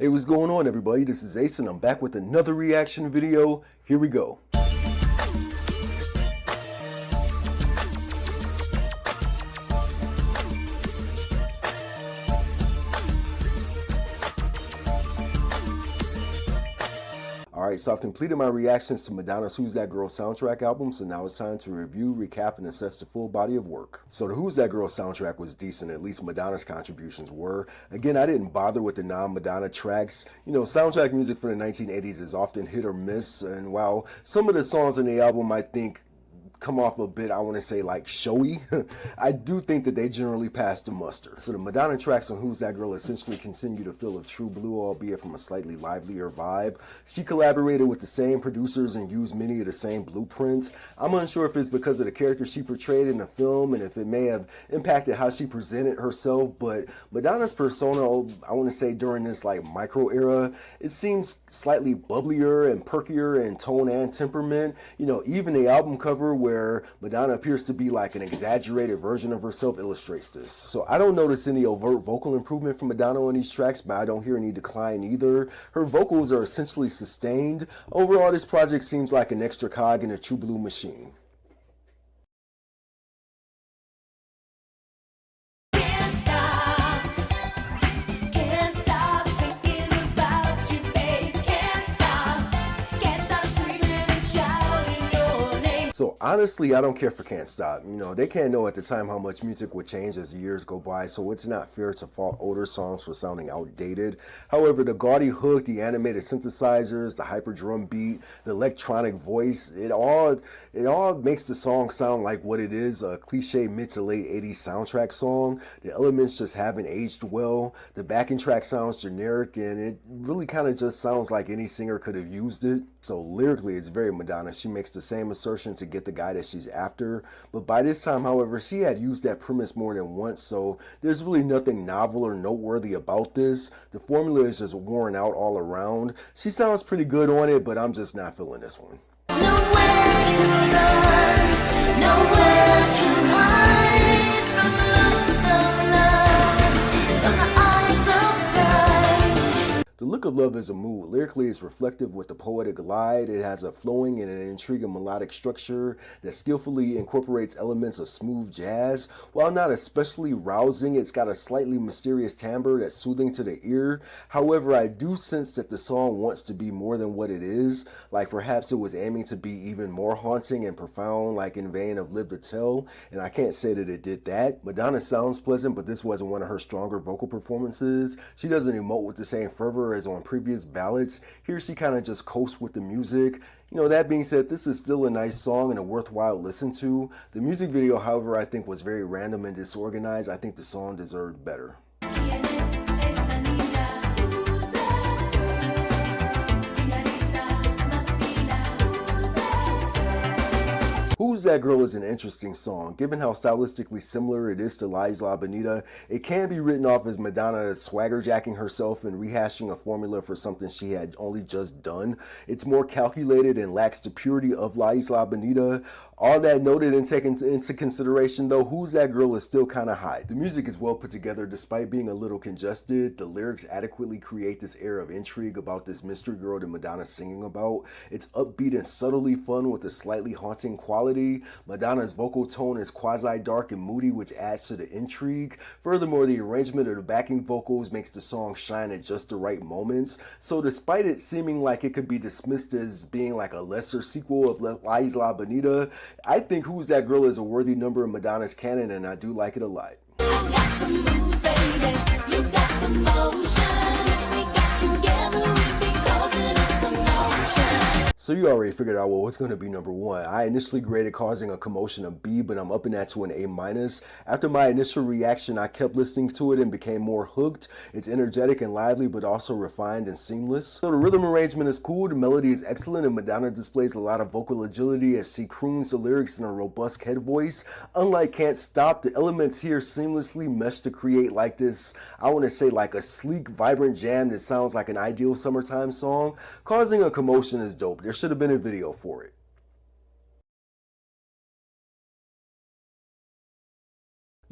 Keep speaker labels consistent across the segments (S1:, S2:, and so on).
S1: Hey, what's going on, everybody? This is Ace and I'm back with another reaction video. Here we go. Alright, so I've completed my reactions to Madonna's Who's That Girl soundtrack album, so now it's time to review, recap, and assess the full body of work. So the Who's That Girl soundtrack was decent, at least Madonna's contributions were. Again, I didn't bother with the non-Madonna tracks. You know, soundtrack music for the 1980s is often hit or miss, and while some of the songs in the album I think come off a bit, I want to say, like showy, I do think that they generally pass the muster. So the Madonna tracks on Who's That Girl essentially continue to feel of True Blue, albeit from a slightly livelier vibe. She collaborated with the same producers and used many of the same blueprints. I'm unsure if it's because of the character she portrayed in the film and if it may have impacted how she presented herself, but Madonna's persona, I want to say during this like micro era, it seems slightly bubblier and perkier in tone and temperament. You know, even the album cover where Madonna appears to be like an exaggerated version of herself illustrates this. So I don't notice any overt vocal improvement from Madonna on these tracks, but I don't hear any decline either. Her vocals are essentially sustained. Overall, this project seems like an extra cog in a True Blue machine. So honestly, I don't care for Can't Stop. You know, they can't know at the time how much music would change as the years go by, so it's not fair to fault older songs for sounding outdated. However, the gaudy hook, the animated synthesizers, the hyper drum beat, the electronic voice, it all makes the song sound like what it is, a cliche mid to late 80s soundtrack song. The elements just haven't aged well. The backing track sounds generic and it really kind of just sounds like any singer could have used it. So lyrically, it's very Madonna. She makes the same assertion to get the guy that she's after, but by this time, however, she had used that premise more than once, so there's really nothing novel or noteworthy about this. The formula is just worn out all around. She sounds pretty good on it, but I'm just not feeling this one.
S2: Nowhere to run, nowhere to hide from the love from the eyes of pride.
S1: The Look of Love is a mood. Lyrically, it's reflective with a poetic glide. It has a flowing and an intriguing melodic structure that skillfully incorporates elements of smooth jazz. While not especially rousing, it's got a slightly mysterious timbre that's soothing to the ear. However, I do sense that the song wants to be more than what it is. Like perhaps it was aiming to be even more haunting and profound, like in vein of Live to Tell, and I can't say that it did that. Madonna sounds pleasant, but this wasn't one of her stronger vocal performances. She doesn't emote with the same fervor as on previous ballads. Here she kind of just coasts with the music. You know, that being said, this is still a nice song and a worthwhile listen to. The music video, however, I think was very random and disorganized. I think the song deserved better. Who's That Girl is an interesting song. Given how stylistically similar it is to La Isla Bonita, it can be written off as Madonna swagger jacking herself and rehashing a formula for something she had only just done. It's more calculated and lacks the purity of La Isla Bonita. All that noted and taken into consideration though, Who's That Girl is still kind of high. The music is well put together despite being a little congested. The lyrics adequately create this air of intrigue about this mystery girl that Madonna's singing about. It's upbeat and subtly fun with a slightly haunting quality. Madonna's vocal tone is quasi-dark and moody, which adds to the intrigue. Furthermore, the arrangement of the backing vocals makes the song shine at just the right moments. So despite it seeming like it could be dismissed as being like a lesser sequel of La Isla Bonita, I think Who's That Girl is a worthy number in Madonna's canon, and I do like it a lot.
S2: I got the moves, baby. You got the motion. We got together, we be causing a commotion.
S1: So you already figured out, well, what's going to be number one. I initially graded Causing a Commotion a B, but I'm upping that to an A-. After my initial reaction, I kept listening to it and became more hooked. It's energetic and lively, but also refined and seamless. So the rhythm arrangement is cool, the melody is excellent, and Madonna displays a lot of vocal agility as she croons the lyrics in a robust head voice. Unlike Can't Stop, the elements here seamlessly mesh to create like this, I want to say like a sleek, vibrant jam that sounds like an ideal summertime song. Causing a Commotion is dope. There should have been a video for it.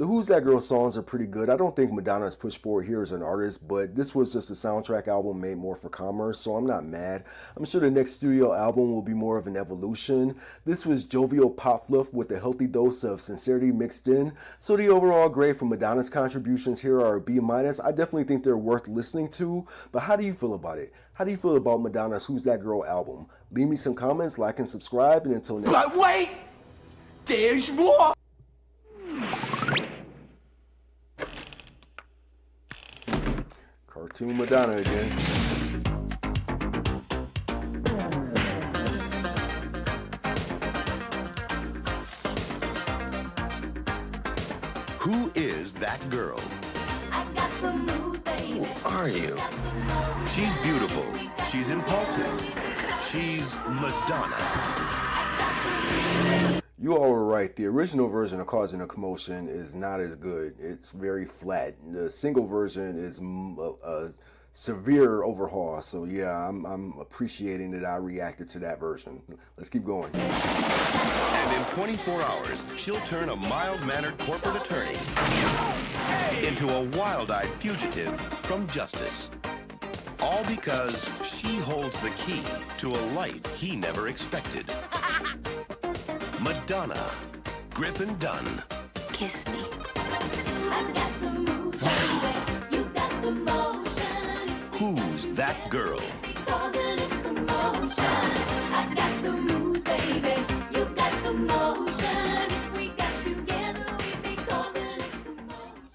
S1: The Who's That Girl songs are pretty good. I don't think Madonna's pushed forward here as an artist, but this was just a soundtrack album made more for commerce, so I'm not mad. I'm sure the next studio album will be more of an evolution. This was jovial pop fluff with a healthy dose of sincerity mixed in, so the overall grade for Madonna's contributions here are a B-. I definitely think they're worth listening to, but how do you feel about it? How do you feel about Madonna's Who's That Girl album? Leave me some comments, like and subscribe, and until next time.
S3: But wait! There's more!
S1: Cartoon Madonna again.
S4: Who is that girl?
S2: I got the moves, baby.
S4: Who are you? She's beautiful. She's impulsive. She's Madonna.
S1: You all were right. The original version of Causing a Commotion is not as good. It's very flat. The single version is a severe overhaul. So yeah, I'm appreciating that I reacted to that version. Let's keep going.
S4: And in 24 hours, she'll turn a mild-mannered corporate attorney into a wild-eyed fugitive from justice. All because she holds the key to a life he never expected. Madonna, Griffin Dunn.
S2: Kiss me. I got the moves, baby. You got the motion.
S4: Who's that girl?
S2: Causing a commotion. I got the moves, baby. You got the motion. We got together, we be causing a commotion.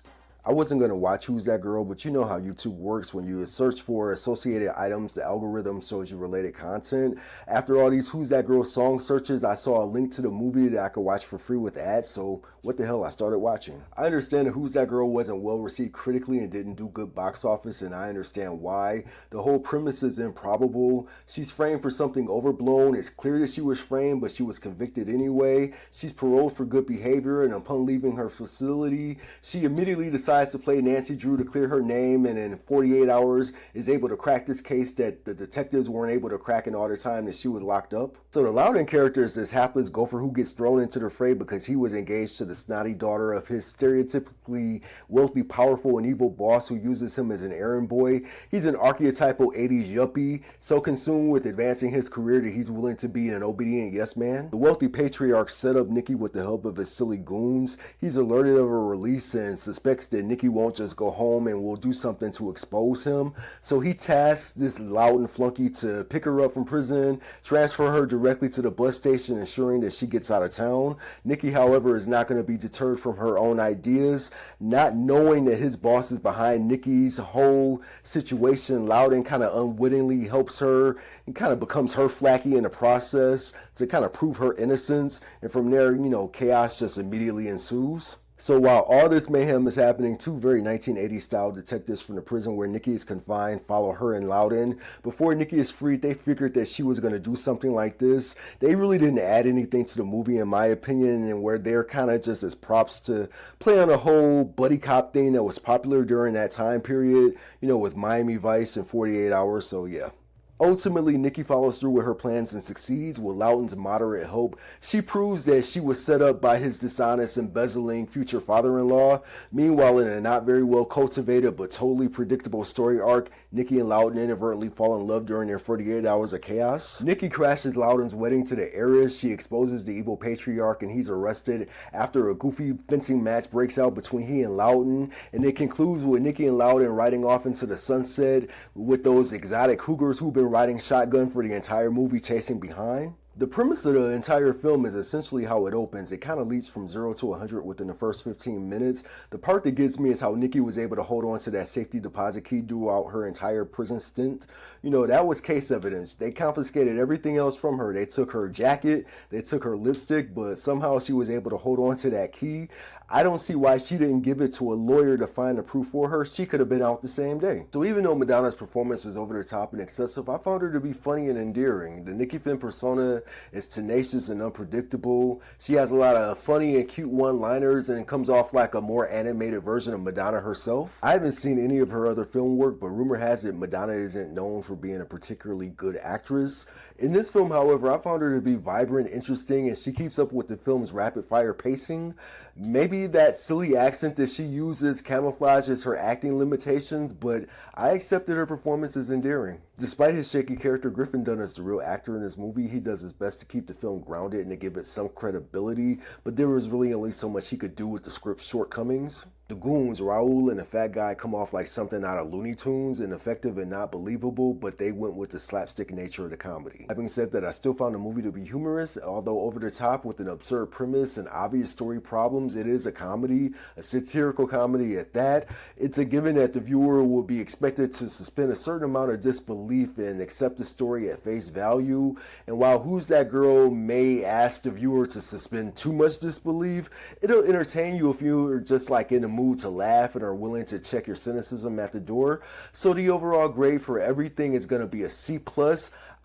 S1: I wasn't going to watch Who's That Girl, but you know how YouTube works. When you search for associated items, the algorithm shows you related content. After all these Who's That Girl song searches, I saw a link to the movie that I could watch for free with ads, so what the hell, I started watching. I understand that Who's That Girl wasn't well received critically and didn't do good box office, and I understand why. The whole premise is improbable. She's framed for something overblown. It's clear that she was framed, but she was convicted anyway. She's paroled for good behavior, and upon leaving her facility, she immediately decides to play Nancy Drew to clear her name, and in 48 hours is able to crack this case that the detectives weren't able to crack in all the time that she was locked up. So the Loudon character is this hapless gopher who gets thrown into the fray because he was engaged to the snotty daughter of his stereotypically wealthy, powerful, and evil boss who uses him as an errand boy. He's an archetypal 80s yuppie, so consumed with advancing his career that he's willing to be an obedient yes man. The wealthy patriarch set up Nikki with the help of his silly goons. He's alerted of her release and suspects that Nikki won't just go home and will do something to expose him. So he tasks this Loudon flunky to pick her up from prison, transfer her directly to the bus station, ensuring that she gets out of town. Nikki, however, is not going to be deterred from her own ideas. Not knowing that his boss is behind Nikki's whole situation, Loudon kind of unwittingly helps her and kind of becomes her flaky in the process to kind of prove her innocence. And from there, you know, chaos just immediately ensues. So while all this mayhem is happening, two very 1980s style detectives from the prison where Nikki is confined follow her and Loudon. Before Nikki is freed, they figured that she was going to do something like this. They really didn't add anything to the movie, in my opinion, and where they're kind of just as props to play on a whole buddy cop thing that was popular during that time period, you know, with Miami Vice and 48 Hours, so yeah. Ultimately, Nikki follows through with her plans and succeeds with Loudon's moderate help. She proves that she was set up by his dishonest, embezzling future father-in-law. Meanwhile, in a not very well cultivated but totally predictable story arc, Nikki and Loudon inadvertently fall in love during their 48 hours of chaos. Nikki crashes Loudon's wedding to the heiress. She exposes the evil patriarch and he's arrested after a goofy fencing match breaks out between he and Loudon. And it concludes with Nikki and Loudon riding off into the sunset with those exotic cougars who've been riding shotgun for the entire movie chasing behind. The premise of the entire film is essentially how it opens. It kind of leads from 0 to 100 within the first 15 minutes. The part that gets me is how Nikki was able to hold on to that safety deposit key throughout her entire prison stint. You know, that was case evidence. They confiscated everything else from her. They took her jacket, they took her lipstick, but somehow she was able to hold on to that key. I don't see why she didn't give it to a lawyer to find the proof for her. She could have been out the same day. So even though Madonna's performance was over the top and excessive, I found her to be funny and endearing. The Nikki Finn persona is tenacious and unpredictable. She has a lot of funny and cute one-liners and comes off like a more animated version of Madonna herself. I haven't seen any of her other film work, but rumor has it Madonna isn't known for being a particularly good actress. In this film, however, I found her to be vibrant, interesting, and she keeps up with the film's rapid-fire pacing. Maybe that silly accent that she uses camouflages her acting limitations, but I accepted her performance as endearing. Despite his shaky character, Griffin Dunne is the real actor in this movie. He does his best to keep the film grounded and to give it some credibility, but there was really only so much he could do with the script's shortcomings. The goons, Raul and the fat guy, come off like something out of Looney Tunes, ineffective and not believable, but they went with the slapstick nature of the comedy. Having said that, I still found the movie to be humorous, although over the top with an absurd premise and obvious story problems. It is a comedy, a satirical comedy at that. It's a given that the viewer will be expected to suspend a certain amount of disbelief and accept the story at face value. And while Who's That Girl may ask the viewer to suspend too much disbelief, it'll entertain you if you're just like in the mood to laugh and are willing to check your cynicism at the door. So the overall grade for everything is going to be a C+.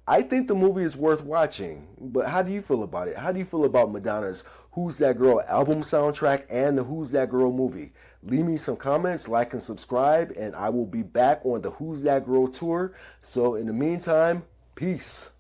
S1: I think the movie is worth watching, but how do you feel about it? How do you feel about Madonna's Who's That Girl album soundtrack and the Who's That Girl movie? Leave me some comments, like and subscribe, and I will be back on the Who's That Girl tour. So in the meantime, peace.